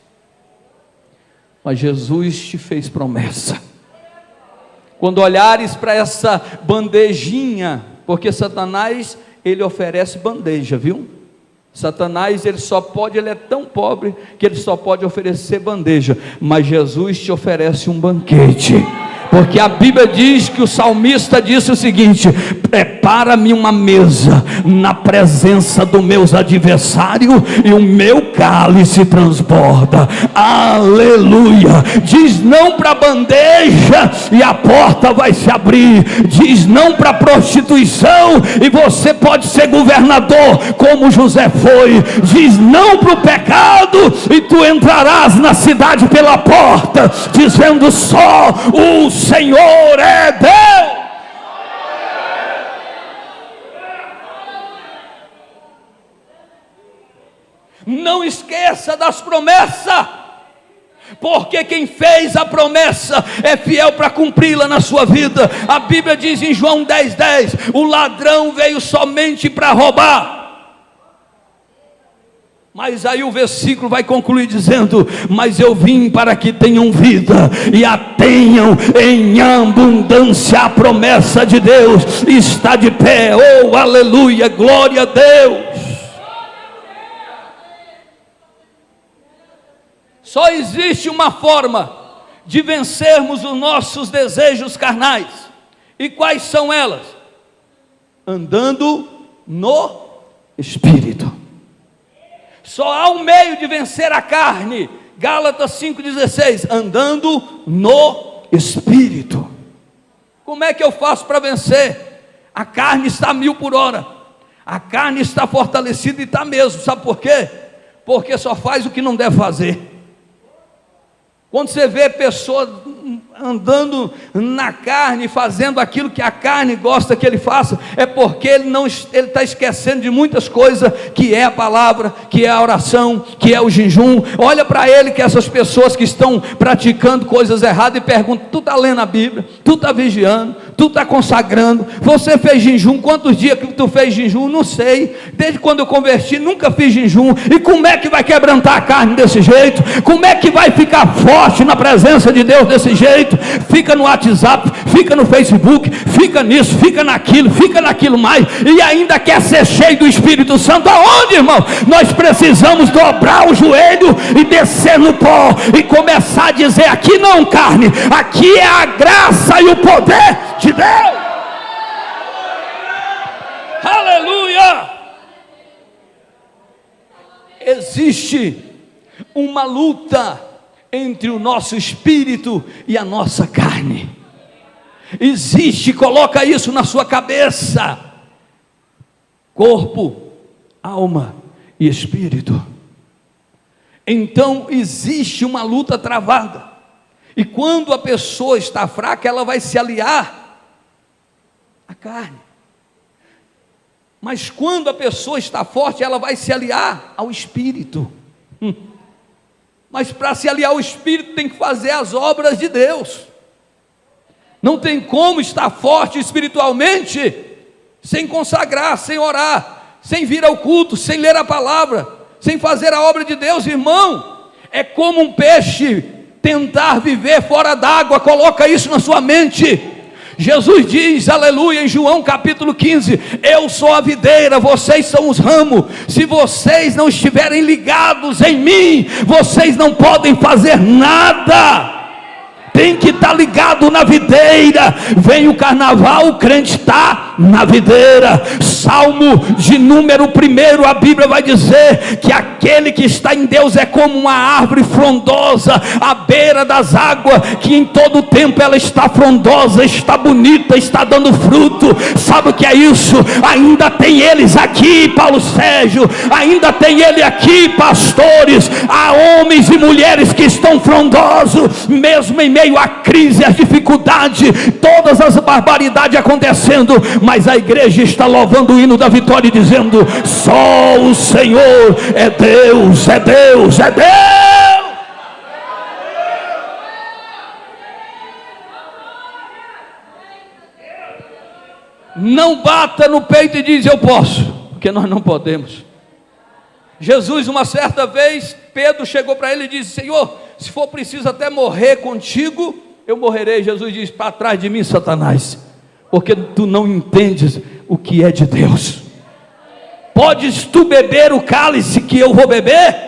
Mas Jesus te fez promessa. Quando olhares para essa bandejinha, porque Satanás, ele oferece bandeja, viu? Satanás, ele é tão pobre que ele só pode oferecer bandeja, mas Jesus te oferece um banquete. Porque a Bíblia diz que o salmista disse o seguinte: prepara-me uma mesa na presença dos meus adversários e o meu cálice transborda. Aleluia. Diz não para a bandeja e a porta vai se abrir. Diz não para a prostituição e você pode ser governador como José foi. Diz não para o pecado e tu entrarás na cidade pela porta, dizendo só o Senhor é Deus. Não esqueça das promessas, porque quem fez a promessa é fiel para cumpri-la na sua vida. A Bíblia diz em João 10:10: o ladrão veio somente para roubar. Mas aí o versículo vai concluir dizendo: mas eu vim para que tenham vida e a tenham em abundância. A promessa de Deus está de pé. Oh, aleluia, glória a Deus. Só existe uma forma de vencermos os nossos desejos carnais. E quais são elas? Andando no Espírito. Só há um meio de vencer a carne. Gálatas 5,16: andando no Espírito. Como é que eu faço para vencer? A carne está a 1000 por hora. A carne está fortalecida e está mesmo. Sabe por quê? Porque só faz o que não deve fazer. Quando você vê pessoas andando na carne, fazendo aquilo que a carne gosta que ele faça, é porque ele está esquecendo de muitas coisas, que é a palavra, que é a oração, que é o jejum. Olha para ele, que essas pessoas que estão praticando coisas erradas, e pergunta: tu está lendo a Bíblia? Tu está vigiando? Tu está consagrando? Você fez jejum? Quantos dias que tu fez jejum? Não sei, desde quando eu converti nunca fiz jejum. E como é que vai quebrantar a carne desse jeito? Como é que vai ficar forte na presença de Deus desse jeito? Fica no WhatsApp, fica no Facebook, fica nisso, fica naquilo mais, e ainda quer ser cheio do Espírito Santo. Aonde, irmão? Nós precisamos dobrar o joelho e descer no pó e começar a dizer: aqui não carne, aqui é a graça e o poder de Deus. Aleluia. Existe uma luta entre o nosso espírito e a nossa carne. Existe, coloca isso na sua cabeça: corpo, alma e espírito. Então existe uma luta travada, e quando a pessoa está fraca, ela vai se aliar à carne. Mas quando a pessoa está forte, ela vai se aliar ao espírito. Mas para se aliar ao Espírito tem que fazer as obras de Deus. Não tem como estar forte espiritualmente sem consagrar, sem orar, sem vir ao culto, sem ler a palavra, sem fazer a obra de Deus, irmão. É como um peixe tentar viver fora d'água. Coloca isso na sua mente. Jesus diz, aleluia, em João capítulo 15: eu sou a videira, vocês são os ramos. Se vocês não estiverem ligados em mim, vocês não podem fazer nada. Tem que estar ligado na videira. Vem o carnaval, o crente está na videira. Salmo de número 1, a Bíblia vai dizer que aquele que está em Deus é como uma árvore frondosa à beira das águas, que em todo tempo ela está frondosa, está bonita, está dando fruto. Sabe o que é isso? Ainda tem eles aqui, Paulo Sérgio, ainda tem ele aqui, pastores. Há homens e mulheres que estão frondosos, mesmo em meio à crise, à dificuldade, todas as barbaridades acontecendo, mas a igreja está louvando o hino da vitória e dizendo: só o Senhor é Deus, é Deus, é Deus. Não bata no peito e diz: eu posso, porque nós não podemos. Jesus, uma certa vez, Pedro chegou para ele e disse: Senhor, se for preciso até morrer contigo, eu morrerei. Jesus diz: para trás de mim, Satanás, porque tu não entendes o que é de Deus. podes tu beber o cálice que eu vou beber?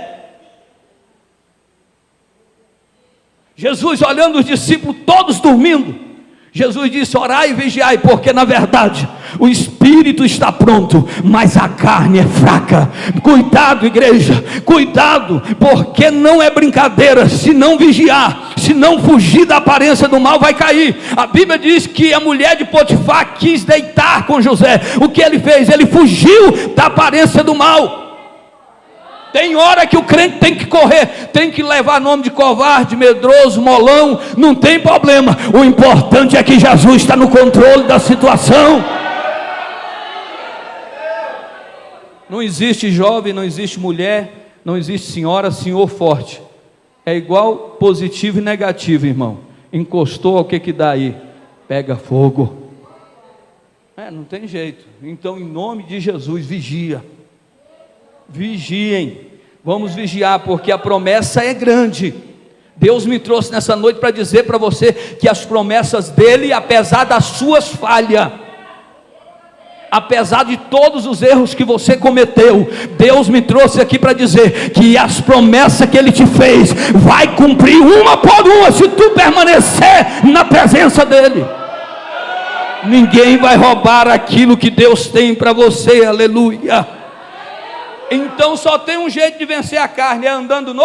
Jesus olhando os discípulos todos dormindo, Jesus disse: orai e vigiai, porque na verdade o espírito está pronto, mas a carne é fraca. Cuidado, igreja, cuidado, porque não é brincadeira. Se não vigiar, se não fugir da aparência do mal, vai cair. A Bíblia diz que a mulher de Potifar quis deitar com José. O que ele fez? Ele fugiu da aparência do mal. Tem hora que o crente tem que correr, tem que levar nome de covarde, medroso, molão, não tem problema. O importante é que Jesus está no controle da situação. Não existe jovem, não existe mulher, não existe senhora, senhor forte. É igual positivo e negativo, irmão. Encostou, o que que dá aí? Pega fogo. Não tem jeito. Então, em nome de Jesus, vigia. Vigiem, vamos vigiar, porque a promessa é grande. Deus me trouxe nessa noite para dizer para você que as promessas dele, apesar das suas falhas, apesar de todos os erros que você cometeu, Deus me trouxe aqui para dizer que as promessas que ele te fez, vai cumprir uma por uma, se tu permanecer na presença dele. Ninguém vai roubar aquilo que Deus tem para você, aleluia. Então só tem um jeito de vencer a carne, é andando no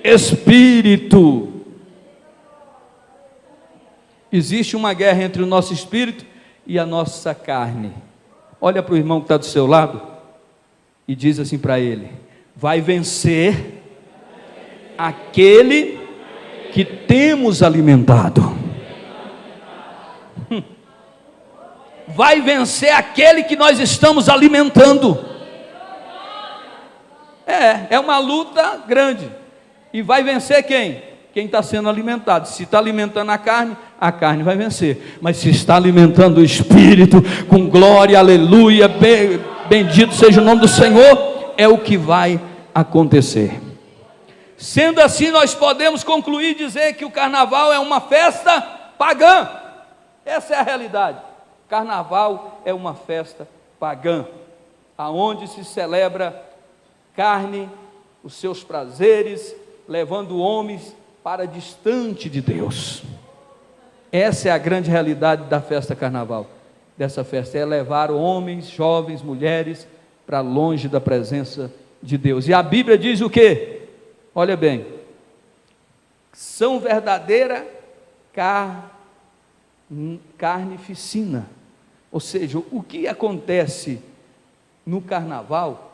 Espírito. Existe uma guerra entre o nosso espírito e a nossa carne. Olha para o irmão que está do seu lado e diz assim para ele: vai vencer aquele que temos alimentado. Vai vencer aquele que nós estamos alimentando. É uma luta grande. E vai vencer quem? Quem está sendo alimentado. Se está alimentando a carne vai vencer. Mas se está alimentando o Espírito, com glória, aleluia, bendito seja o nome do Senhor, é o que vai acontecer. Sendo assim, nós podemos concluir e dizer que o carnaval é uma festa pagã. Essa é a realidade. Carnaval é uma festa pagã, aonde se celebra carne, os seus prazeres, levando homens para distante de Deus. Essa é a grande realidade da festa carnaval. Dessa festa é levar homens, jovens, mulheres para longe da presença de Deus. E a Bíblia diz o quê? Olha bem, são verdadeira carnificina. Ou seja, o que acontece no carnaval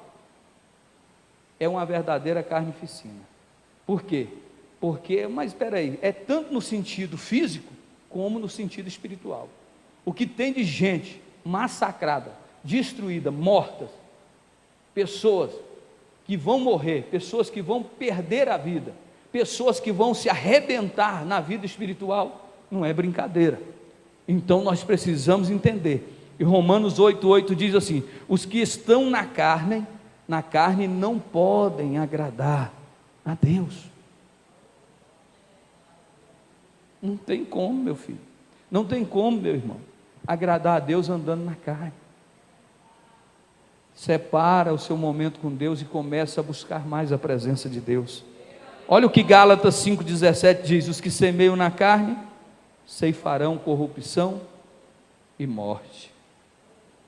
é uma verdadeira carnificina. Por quê? Porque, mas espera aí, é tanto no sentido físico como no sentido espiritual. O que tem de gente massacrada, destruída, mortas, pessoas que vão morrer, pessoas que vão perder a vida, pessoas que vão se arrebentar na vida espiritual, não é brincadeira. Então nós precisamos entender. E Romanos 8,8 diz assim: os que estão na carne não podem agradar a Deus. Não tem como, meu filho, não tem como, meu irmão, agradar a Deus andando na carne. Separa o seu momento com Deus e começa a buscar mais a presença de Deus. Olha o que Gálatas 5,17 diz: os que semeiam na carne ceifarão corrupção e morte.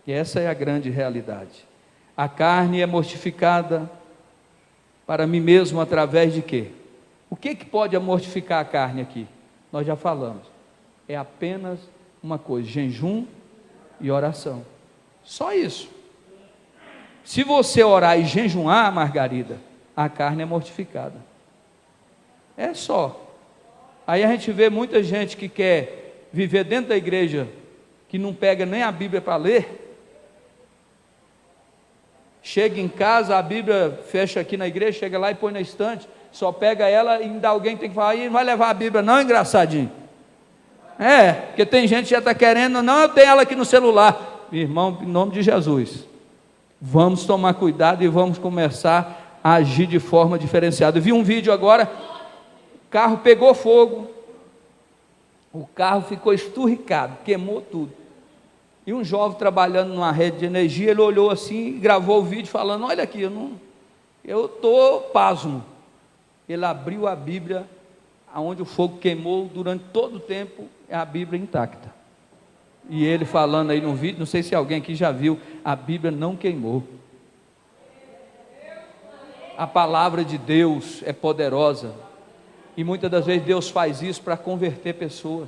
E essa é a grande realidade. A carne é mortificada para mim mesmo através de quê? O que pode mortificar a carne aqui? Nós já falamos. É apenas uma coisa: jejum e oração. Só isso. Se você orar e jejuar, Margarida, a carne é mortificada. É só. Aí a gente vê muita gente que quer viver dentro da igreja, que não pega nem a Bíblia para ler. Chega em casa, a Bíblia fecha aqui na igreja, chega lá e põe na estante, só pega ela e ainda alguém tem que falar: e não vai levar a Bíblia não, engraçadinho. Porque tem gente que já está querendo, não, eu tenho ela aqui no celular. Irmão, em nome de Jesus, vamos tomar cuidado e vamos começar a agir de forma diferenciada. Eu vi um vídeo agora, o carro pegou fogo, o carro ficou esturricado, queimou tudo. E um jovem trabalhando numa rede de energia, ele olhou assim e gravou o vídeo falando: olha aqui, eu estou pasmo. Ele abriu a Bíblia, aonde o fogo queimou durante todo o tempo, é a Bíblia intacta. E ele falando aí no vídeo, não sei se alguém aqui já viu, a Bíblia não queimou. A palavra de Deus é poderosa, e muitas das vezes Deus faz isso para converter pessoas,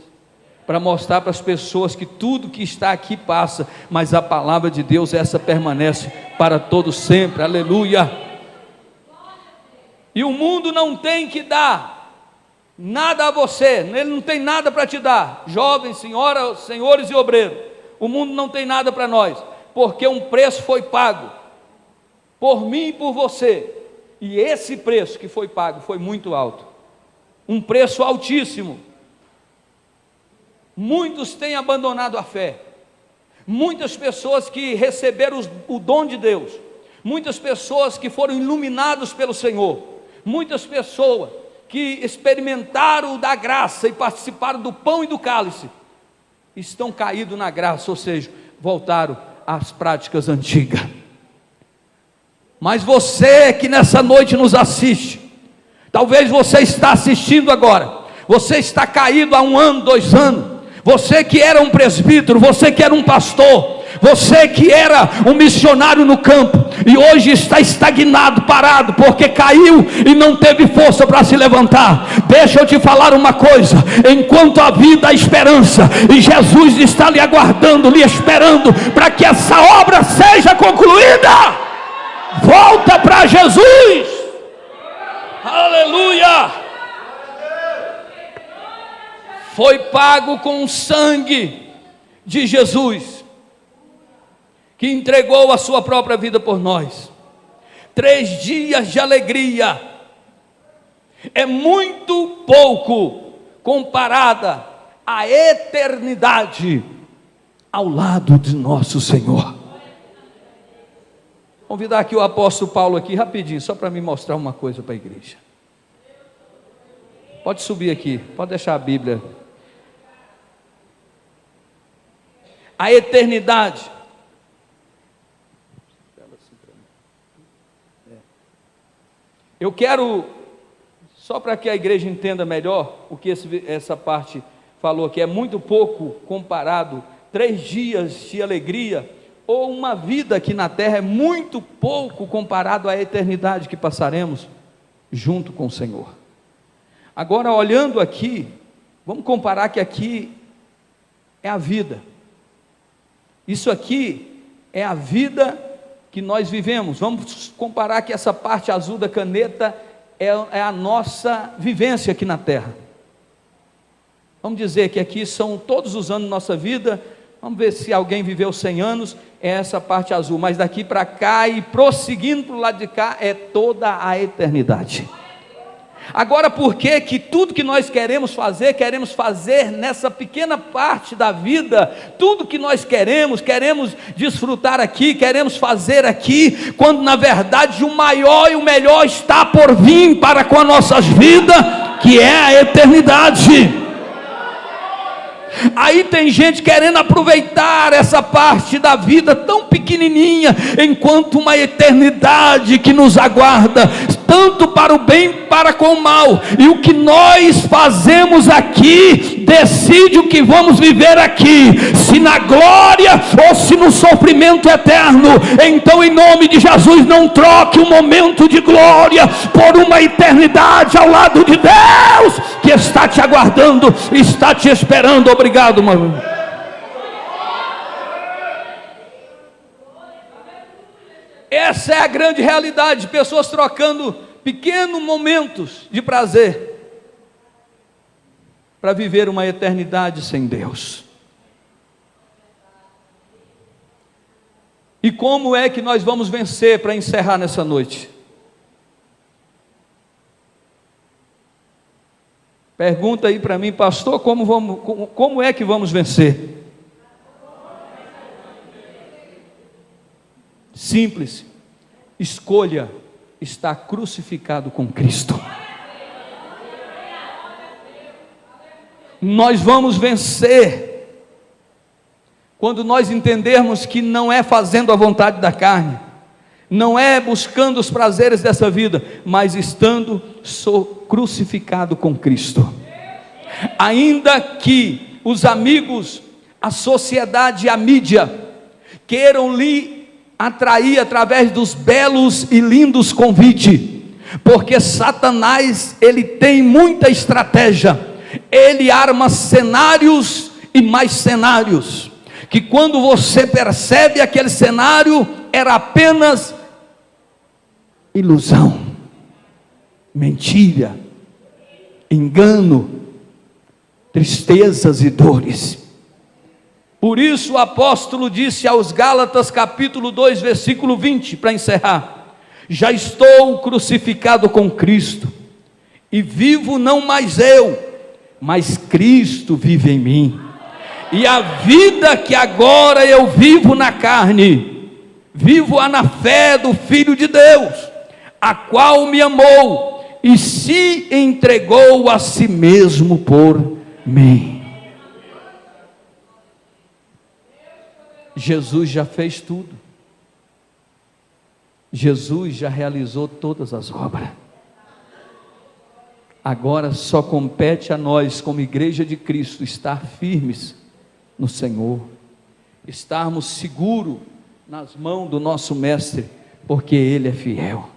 para mostrar para as pessoas que tudo que está aqui passa, mas a palavra de Deus, essa permanece para todos sempre. Aleluia. E o mundo não tem que dar nada a você, ele não tem nada para te dar, jovens, senhoras, senhores e obreiros, o mundo não tem nada para nós, porque um preço foi pago, por mim e por você, e esse preço que foi pago foi muito alto, um preço altíssimo. Muitos têm abandonado a fé, muitas pessoas que receberam o dom de Deus, muitas pessoas que foram iluminados pelo Senhor, muitas pessoas que experimentaram da graça e participaram do pão e do cálice, estão caídos na graça, ou seja, voltaram às práticas antigas. Mas você que nessa noite nos assiste, talvez você está assistindo agora, você está caído há 1 ano, 2 anos, você que era um presbítero, você que era um pastor, você que era um missionário no campo, e hoje está estagnado, parado, porque caiu e não teve força para se levantar. Deixa eu te falar uma coisa: enquanto a vida, há esperança, e Jesus está lhe aguardando, lhe esperando, para que essa obra seja concluída. Volta para Jesus. Aleluia. Foi pago com o sangue de Jesus, que entregou a sua própria vida por nós. 3 dias de alegria é muito pouco comparada à eternidade ao lado de nosso Senhor. Vou convidar aqui o apóstolo Paulo aqui rapidinho, só para me mostrar uma coisa para a igreja. Pode subir aqui, pode deixar a Bíblia. A eternidade. Eu quero, só para que a igreja entenda melhor o que essa parte falou aqui, é muito pouco comparado, 3 dias de alegria, ou uma vida aqui na terra, é muito pouco comparado à eternidade que passaremos junto com o Senhor. Agora, olhando aqui, vamos comparar que aqui é a vida, isso aqui é a vida que nós vivemos. Vamos comparar que essa parte azul da caneta é a nossa vivência aqui na terra. Vamos dizer que aqui são todos os anos da nossa vida. Vamos ver se alguém viveu 100 anos, é essa parte azul, mas daqui para cá e prosseguindo para o lado de cá é toda a eternidade. Agora, por que tudo que nós queremos fazer nessa pequena parte da vida, tudo que nós queremos desfrutar aqui, queremos fazer aqui, quando na verdade o maior e o melhor está por vir para com as nossas vidas, que é a eternidade. Aí tem gente querendo aproveitar essa parte da vida tão pequenininha, enquanto uma eternidade que nos aguarda, tanto para o bem para com o mal. E o que nós fazemos aqui decide o que vamos viver aqui, se na glória ou se no sofrimento eterno. Então, em nome de Jesus, não troque um momento de glória por uma eternidade ao lado de Deus, que está te aguardando, está te esperando. Obrigado, mano. Essa é a grande realidade de pessoas trocando pequenos momentos de prazer para viver uma eternidade sem Deus. E como é que nós vamos vencer, para encerrar nessa noite? Pergunta aí para mim, pastor, como é que vamos vencer? Simples, escolha estar crucificado com Cristo. Nós vamos vencer quando nós entendermos que não é fazendo a vontade da carne, não é buscando os prazeres dessa vida, mas estando crucificado com Cristo. Ainda que os amigos, a sociedade e a mídia queiram lhe atrair através dos belos e lindos convites, porque Satanás, ele tem muita estratégia, ele arma cenários e mais cenários, que quando você percebe aquele cenário, era apenas ilusão, mentira, engano, tristezas e dores. Por isso o apóstolo disse aos Gálatas capítulo 2 versículo 20, para encerrar: já estou crucificado com Cristo, e vivo não mais eu, mas Cristo vive em mim. E a vida que agora eu vivo na carne, vivo-a na fé do Filho de Deus, a qual me amou e se entregou a si mesmo por mim. Jesus já fez tudo. Jesus já realizou todas as obras. Agora só compete a nós, como igreja de Cristo, estar firmes no Senhor, estarmos seguros nas mãos do nosso Mestre, porque Ele é fiel.